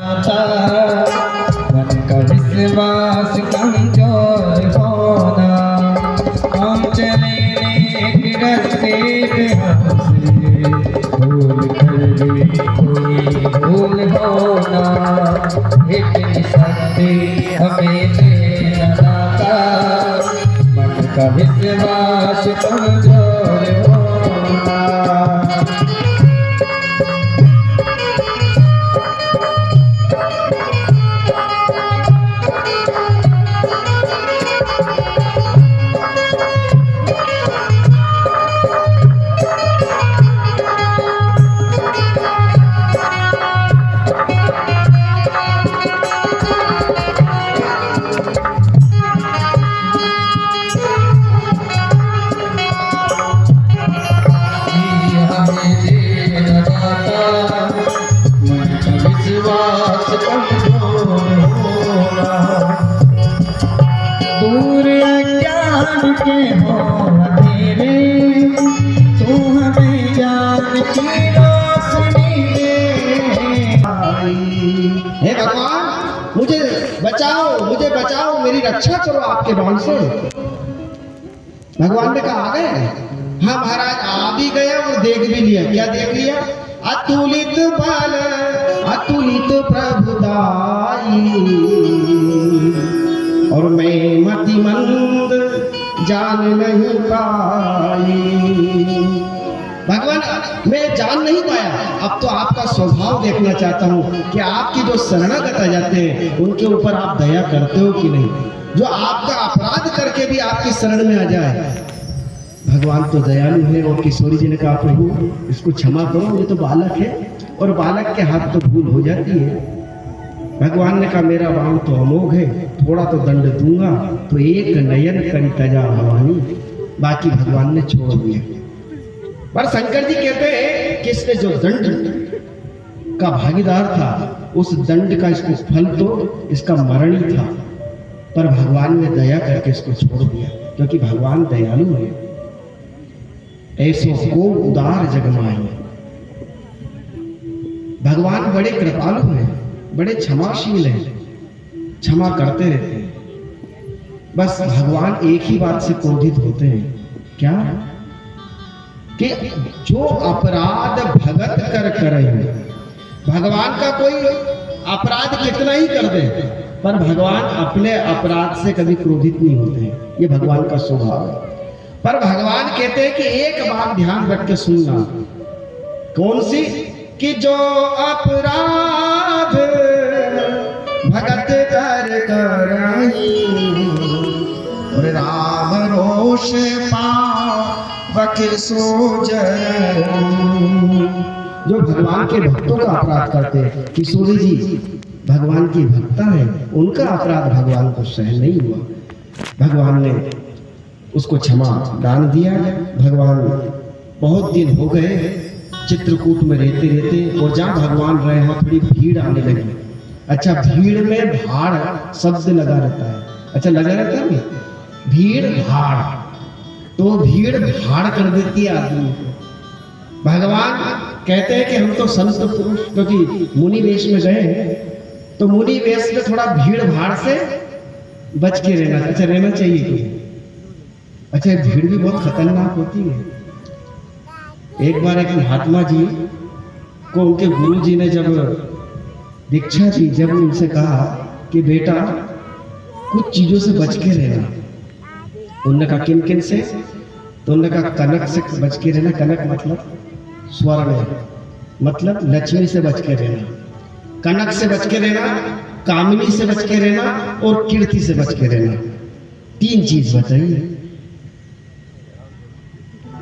मन का विश्वास कमजोर होना, हम चले एक रास्ते पे हमसे भूल कर भी कोई भूल होना, इतनी शक्ति हमें देना था, मन का विश्वास कमजोर होना। दूर अज्ञान के हो अंधेरे, तू हमें ज्ञान की रोशनी दे। हे भगवान, मुझे बचाओ, मेरी रक्षा करो आपके बाण से। भगवान ने कहा आ गए? हाँ महाराज, आ भी गया और देख भी लिया। क्या देख लिया? अतुलित बल, अतुलित प्रभुदाई, और मैं मतिमंद जान नहीं पाई। भगवान, मैं जान नहीं पाया। अब तो आपका स्वभाव देखना चाहता हूँ कि आपकी जो शरणागत आ जाते हैं उनके ऊपर आप दया करते हो कि नहीं, जो आपका अपराध करके भी आपकी शरण में आ जाए। भगवान तो दयालु है। और किशोरी जी ने कहा प्रभु इसको क्षमा करो, ये तो बालक है और बालक के हाथ तो भूल हो जाती है। भगवान ने कहा मेरा बाण तो अमोघ है, थोड़ा तो दंड दूंगा तो एक नयन करी तजा भवानी। बाकी भगवान ने छोड़ दिया। पर शंकर जी कहते हैं कि इसने जो दंड का भागीदार था उस दंड का इसको फल तो इसका मरण ही था, पर भगवान ने दया करके इसको छोड़ दिया, क्योंकि भगवान दयालु है। ऐसो को उदार जगमाई, भगवान बड़े कृपालु हैं, बड़े क्षमाशील हैं, क्षमा करते रहते हैं। बस भगवान एक ही बात से क्रोधित होते हैं, क्या कि जो अपराध भगत कर करे। भगवान का कोई अपराध कितना ही कर दे, पर भगवान अपने अपराध से कभी क्रोधित नहीं होते हैं। ये भगवान का स्वभाव है। पर भगवान कहते हैं कि एक बात ध्यान रख के सुनना। कौन सी? कि जो अपराध भगत कर कराई, और राम रोष पावक सो जय। जो भगवान के भक्तों का अपराध करते हैं, किशोरी जी भगवान की भक्ता है, उनका अपराध भगवान को सहन नहीं हुआ। भगवान ने उसको क्षमा दान दिया। भगवान बहुत दिन हो गए चित्रकूट में रहते रहते, और जहाँ भगवान रहे वहाँ थोड़ी भीड़ आने लगी। अच्छा, भीड़ में भाड़ शब्द लगा रहता है। अच्छा, लगा रहता है ना, भीड़ भाड़, तो भीड़ भाड़ कर देती है आदमी को। भगवान कहते हैं कि हम तो संत पुरुष, क्योंकि मुनि वेश में गए, तो मुनि वेश में थोड़ा भीड़ भाड़ से बच के रहना। अच्छा, रहना चाहिए कोई। अच्छा, भीड़ भी बहुत खतरनाक होती है। एक बार एक महात्मा जी को उनके गुरु जी ने जब दीक्षा दी, जब उनसे कहा कि बेटा कुछ चीजों से बच के रहना। उन्होंने कहा किन किन से? तो उन्होंने कहा कनक से बच के रहना। कनक मतलब स्वर्ण, मतलब लक्ष्मी से बच के रहना। कनक से बच के रहना, कामिनी से बच के रहना, और कीर्ति से बच के रहना। 3 चीज बताइए।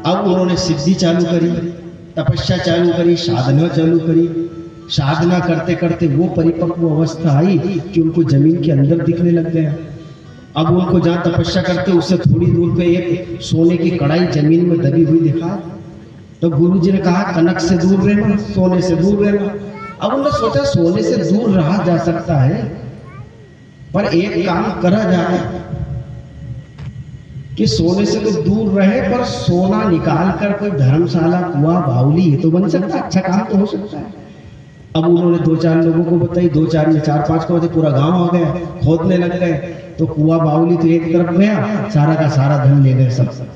अब उन्होंने सिद्धि चालू करी, तपस्या चालू करी, साधना चालू करी। साधना करते करते वो परिपक्व अवस्था आई कि उनको जमीन के अंदर दिखने लग गया। अब उनको जहाँ तपस्या करते उससे थोड़ी दूर पे एक सोने की कढ़ाई जमीन में दबी हुई दिखा। तो गुरु जी ने कहा कनक से दूर रहना, सोने से दूर रहना। अब उन्होंने सोचा सोने से दूर रहा जा सकता है, पर एक काम करा जाए कि सोने से तो दूर रहे, पर सोना निकाल कर कोई धर्मशाला, कुआं, बावली ये तो बन सकता है। अच्छा काम तो हो सकता है। अब उन्होंने 2-4 लोगों को बताई, 2-4 में 4-5 को बताई, पूरा गांव आ गया, खोदने लग गए। तो कुआं बावली तो एक तरफ गया, सारा का सारा धन ले गए सब।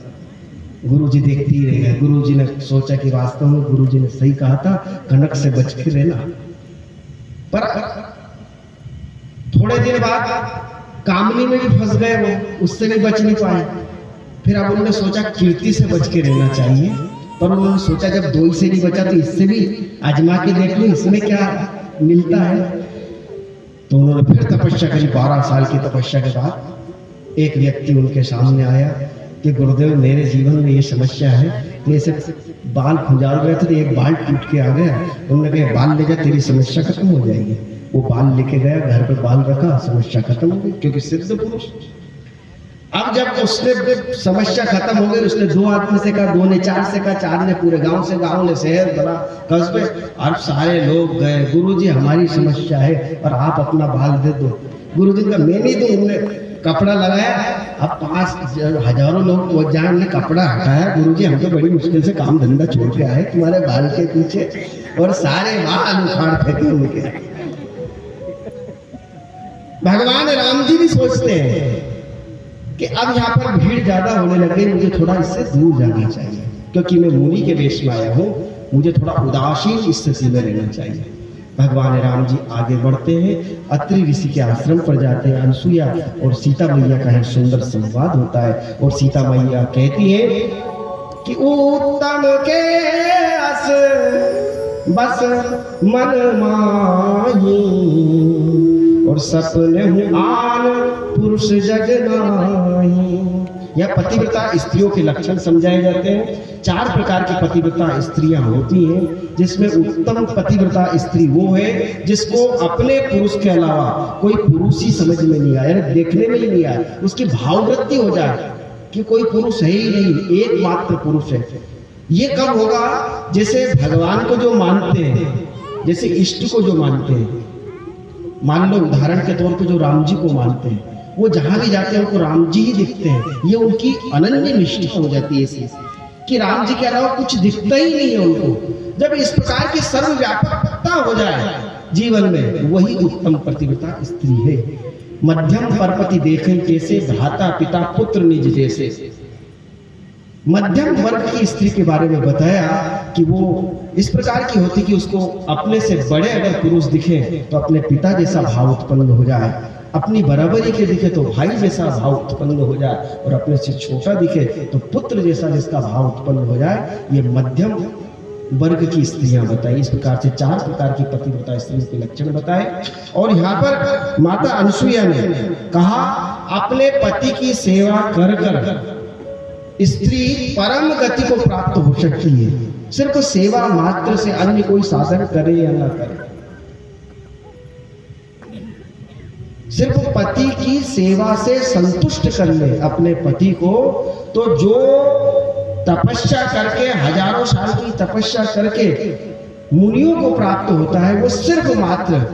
गुरुजी देखते ही रह गए। गुरुजी ने सोचा कि वास्तव में गुरुजी ने सही कहा था, कनक से बच के रहना। पर थोड़े दिन बाद कामनी में भी फंस गए वो, उससे भी बच नहीं पाए। फिर अब उन्होंने सोचा कीर्ति से बच के रहना चाहिए, पर उन्होंने सोचा जब 2 से नहीं बचा तो इससे भी आजमा के देख लो, इसमें क्या मिलता है। तो उन्होंने फिर तपस्या करी। 12 साल की तपस्या के बाद एक व्यक्ति उनके सामने आया कि गुरुदेव मेरे जीवन में ये समस्या है, जैसे बाल खुजाल रहे थे तो एक बाल टूट के आ गया। उन्होंने कहा बाल ले जा, तेरी समस्या खत्म हो जाएगी। वो बाल लेके गया, घर पे बाल रखा, समस्या खत्म हो गई, क्योंकि सिद्ध पुरुष। अब जब उसने समस्या खत्म हो गई, उसने 2 आदमी से कहा, 2 ने 4 से कहा, 4 ने पूरे गांव से, गांव ने शहर, बड़ा कस्बे, और सारे लोग गए, गुरुजी हमारी समस्या है और आप अपना बाल दे दो। गुरुजी का मैं नहीं दूं, उन्होंने कपड़ा लगाया। अब 5 हजारों लोग पहुंच जाए, हमने कपड़ा हटाया, गुरुजी हम तो बड़ी मुश्किल से काम धंधा छोड़ के आए तुम्हारे बाल के पीछे, और सारे बाल उखाड़ फेंके उनके। भगवान राम जी भी सोचते हैं कि अब यहाँ पर भीड़ ज्यादा होने लग गई, मुझे थोड़ा इससे दूर जाना चाहिए, क्योंकि मैं मुनि के वेश में आया हूँ, मुझे थोड़ा उदासीन स्थिति में रहना चाहिए। भगवान राम जी आगे बढ़ते हैं, अत्रि ऋषि के आश्रम पर जाते हैं। अनसुईया और सीता मैया का एक सुंदर संवाद होता है, और सीता मैया कहती है कि उत्तम के अस बस मन माही, और सपने हूँ आन पुरुष जग नाही। यह पतिव्रता स्त्रियों के लक्षण समझाए जाते हैं। 4 प्रकार की पतिव्रता स्त्रियां होती हैं, जिसमें उत्तम पतिव्रता स्त्री वो है जिसको अपने पुरुष के अलावा कोई पुरुष ही समझ में नहीं आया, देखने में ही नहीं आया, उसकी भाववृत्ति हो जाए कि कोई पुरुष है ही नहीं, एकमात्र पुरुष है। ये कब होगा? जैसे भगवान को जो मानते हैं, जैसे इष्ट को जो मानते हैं, मान लो उदाहरण के तौर पे जो राम जी को मानते हैं, वो जहां भी जाते हैं उनको राम जी ही दिखते हैं। ये उनकी अनन्य निष्ठा हो जाती है ऐसी कि राम जी के अलावा कुछ दिखता ही नहीं है उनको। जब इस प्रकार की सर्वव्यापकता हो जाए जीवन में, वही उत्तम पतिव्रता स्त्री है। मध्यम परपति देखें कैसे, भ्राता पिता पुत्र निज जैसे। मध्यम वर्ग की स्त्री के बारे में बताया कि वो इस प्रकार की होती कि उसको अपने से बड़े अगर पुरुष दिखे तो अपने पिता जैसा भाव उत्पन्न हो जाए, अपनी बराबरी के दिखे तो भाई जैसा भाव उत्पन्न हो जाए, और अपने से छोटा दिखे तो पुत्र जैसा जिसका भाव उत्पन्न हो जाए। ये मध्यम वर्ग की स्त्रियां बताई। इस प्रकार से 4 प्रकार की पतिव्रता स्त्रियों के लक्षण बताए। और यहाँ पर माता अनसुईया ने कहा, अपने पति की सेवा कर कर स्त्री परम गति को प्राप्त हो सकती है। सिर्फ सेवा मात्र से, अन्य कोई साधन करे या ना करे, सिर्फ पति की सेवा से संतुष्ट कर ले अपने पति को, तो जो तपस्या करके, हजारों साल की तपस्या करके मुनियों को प्राप्त होता है, वो सिर्फ मात्र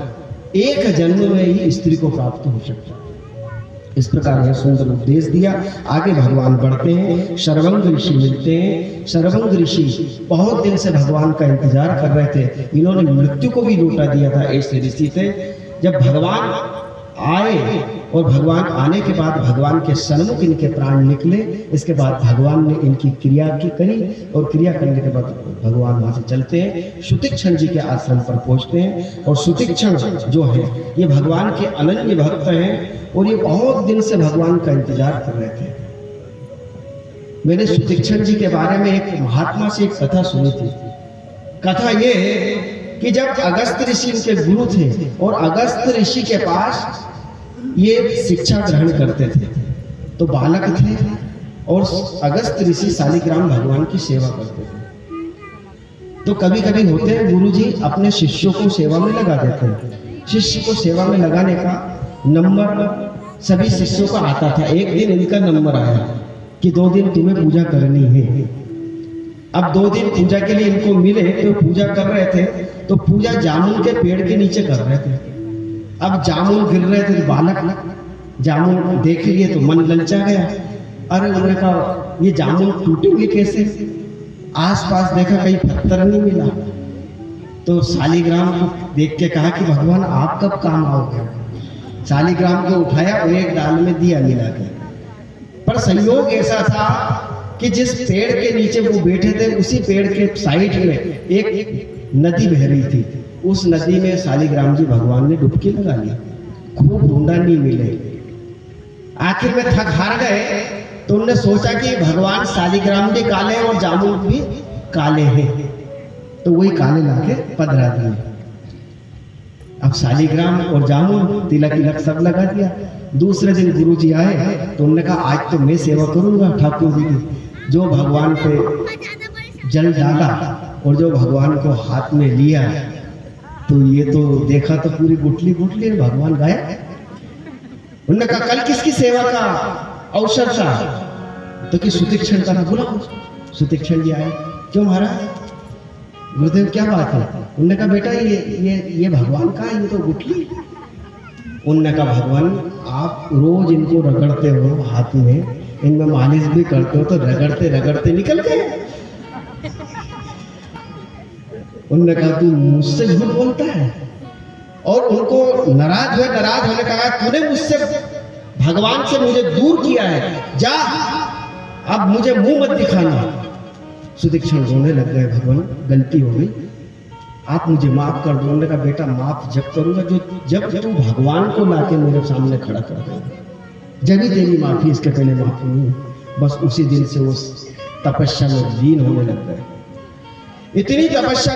एक जन्म में ही स्त्री को प्राप्त हो सकता है। इस प्रकार यह सुंदर उपदेश दिया। आगे भगवान बढ़ते हैं, शरवंग ऋषि मिलते हैं। शरवंग ऋषि बहुत दिन से भगवान का इंतजार कर रहे थे। इन्होंने मृत्यु को भी लौटा दिया था ऐसे ऋषि थे। जब भगवान आए और भगवान आने के बाद भगवान के सन्मुख इनके प्राण निकले, इसके बाद भगवान ने इनकी क्रिया की करी, और क्रिया करने के बाद भगवान वहां से चलते हैं, सुतीक्षण जी के आश्रम पर पहुंचते हैं। और सुतीक्षण जो है ये भगवान के अनन्य भक्त हैं, और ये बहुत दिन से भगवान का इंतजार कर रहे थे। मैंने सुतीक्षण जी के बारे में एक महात्मा से एक कथा सुनी थी। कथा ये कि जब अगस्त ऋषि इनके गुरु थे, और अगस्त ऋषि के पास ये शिक्षा ग्रहण करते थे, तो बालक थे, और अगस्त ऋषि शालिग्राम भगवान की सेवा करते थे। तो कभी कभी होते हैं गुरुजी अपने शिष्यों को सेवा में लगा देते हैं। शिष्य को सेवा में लगाने का नंबर सभी शिष्यों का आता था। एक दिन इनका नंबर आया कि 2 दिन तुम्हें पूजा करनी है। अब 2 दिन पूजा के लिए इनको मिले, तो पूजा कर रहे थे, तो पूजा जामुन के पेड़ के नीचे कर रहे थे। अब जामुन गिर रहे थे, तो बालक जामुन देख लिए तो मन ललचा गया। अरे उन्होंने कहा ये जामुन टूटेंगे कैसे? आसपास देखा कहीं पत्थर नहीं मिला, तो शालिग्राम को देख के कहा कि भगवान आप कब काम आओगे। शालिग्राम को उठाया और एक डाल में दिया मिला के। पर संयोग ऐसा था कि जिस पेड़ के नीचे वो बैठे थे उसी पेड़ के साइड में एक नदी बह रही थी। उस नदी में शालिग्राम जी भगवान ने डुबकी लगा ली। खूब ढूंढा, नहीं मिले। आखिर में थक हार गए तो उन्होंने सोचा कि भगवान शालिग्राम भी काले हैं और जामुन भी काले हैं, तो वही काले लाके पधरा दिए। अब शालिग्राम और जामुन तिलक तिलक सब लगा दिया। दूसरे दिन गुरु जी आए तो उन्होंने कहा आज तो मैं सेवा करूंगा ठाकुर जी की। जो भगवान पे जल डाला और जो भगवान को हाथ में लिया तो ये तो देखा तो पूरी गुठली गुठली भगवान गाया। उन्होंने कहा कल किसकी सेवा का अवसर था? तो कि सुतीक्षण का ना। बुलाओ। सुतीक्षण जी आए। क्यों महाराज? गुरुदेव क्या बात है? उन्होंने कहा बेटा ये भगवान का है, ये तो गुठली। उन्होंने कहा भगवान आप रोज इनको रगड़ते हो हाथ में, इनमें मालिश भी करते हो तो रगड़ते रगड़ते निकल गए। उन्होंने कहा तू मुझसे झूठ बोलता है। और उनको नाराज होने कहा तूने मुझसे भगवान से मुझे दूर किया है, जा अब मुझे मुंह मत दिखाना। सुतीक्षण रोने लग गए, भगवान गलती हो गई, आप मुझे माफ कर दो। उन्होंने कहा बेटा माफ जब करूंगा जब तू भगवान को लाके मेरे सामने खड़ा कर देगा, जब ही तेरी माफी, इसके पहले माफी नहीं। बस उसी दिन से उस तपस्या में लीन होने लग गए। इतनी तपस्या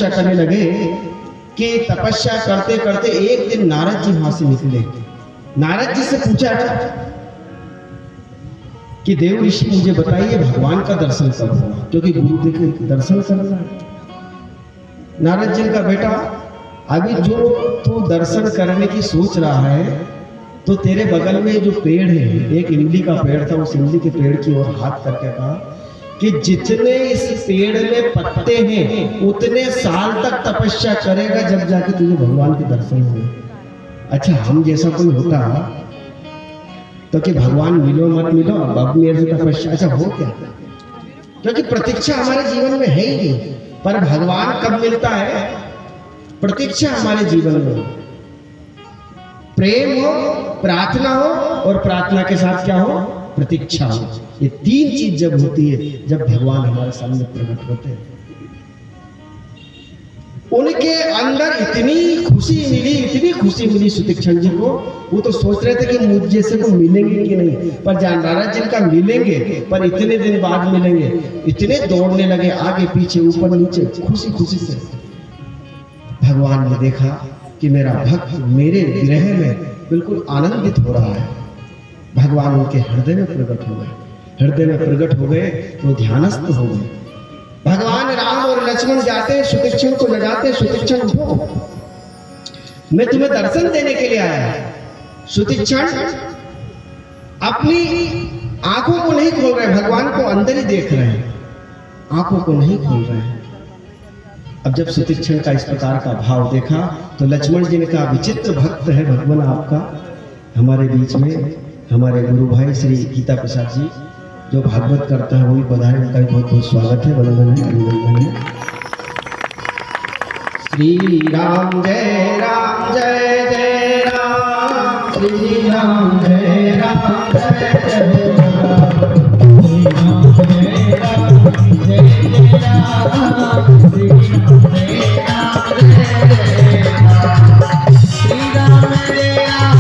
करने लगे कि तपस्या करते करते एक दिन नारद जी वहां से निकले। नारद जी से पूछा कि देव ऋषि मुझे बताइए भगवान का दर्शन कब होगा, क्योंकि गुरु देखे दर्शन करना है। नारद जी का बेटा अभी जो तू दर्शन करने की सोच रहा है तो तेरे बगल में जो पेड़ है, एक इमली का पेड़ था, उस इमली के पेड़ की ओर हाथ करके कहा कि जितने इस पेड़ में पत्ते हैं उतने साल तक तपस्या करेगा जब जाके तुझे भगवान के दर्शन होंगे। अच्छा हम जैसा कोई होता तो कि भगवान मिलो मत मिलो, अब मेरे से तपस्या अच्छा हो क्या? क्योंकि प्रतीक्षा हमारे जीवन में है ही नहीं। पर भगवान कब मिलता है? प्रतीक्षा हमारे जीवन में प्रेम हो, प्रार्थना हो, और प्रार्थना के साथ क्या हो? प्रतीक्षा हो। ये तीन चीज जब होती है, जब भगवान हमारे सामने प्रकट होते हैं। उनके अंदर इतनी खुशी मिली सुतीक्षण जी को। वो तो सोच रहे थे कि मुझ जैसे को मिलेंगे कि नहीं, पर नारद जी का मिलेंगे, पर इतने दिन बाद मिलेंगे। इतने दौड़ने लगे आगे पीछे ऊपर नीचे खुशी से। भगवान ने देखा कि मेरा भक्त मेरे विरह में बिल्कुल आनंदित हो रहा है। भगवान उनके हृदय में प्रकट हो गए तो ध्यानस्थ हो गए। भगवान राम और लक्ष्मण जाते सुतीक्षण को जगाते, सुतीक्षण उठो, मैं तुम्हें दर्शन देने के लिए आया। सुतीक्षण अपनी आंखों को नहीं खोल रहे, भगवान को अंदर ही देख रहे हैं, आंखों को नहीं खोल रहे हैं। अब जब सुतीक्षण का इस प्रकार का भाव देखा तो लक्ष्मण जी ने कहा विचित्र भक्त है भगवान आपका हमारे बीच में। हमारे गुरु भाई श्री गीता प्रसाद जी जो भागवत करता है वही पधारे, उनका भी बहुत बहुत स्वागत है, वंदन है, अभिनंदन है। श्री राम जय राम जय जय राम, श्री राम जय राम जय जय राम, श्री राम जय राम जय जय राम, श्री राम जय राम जय जय राम, श्री राम जय राम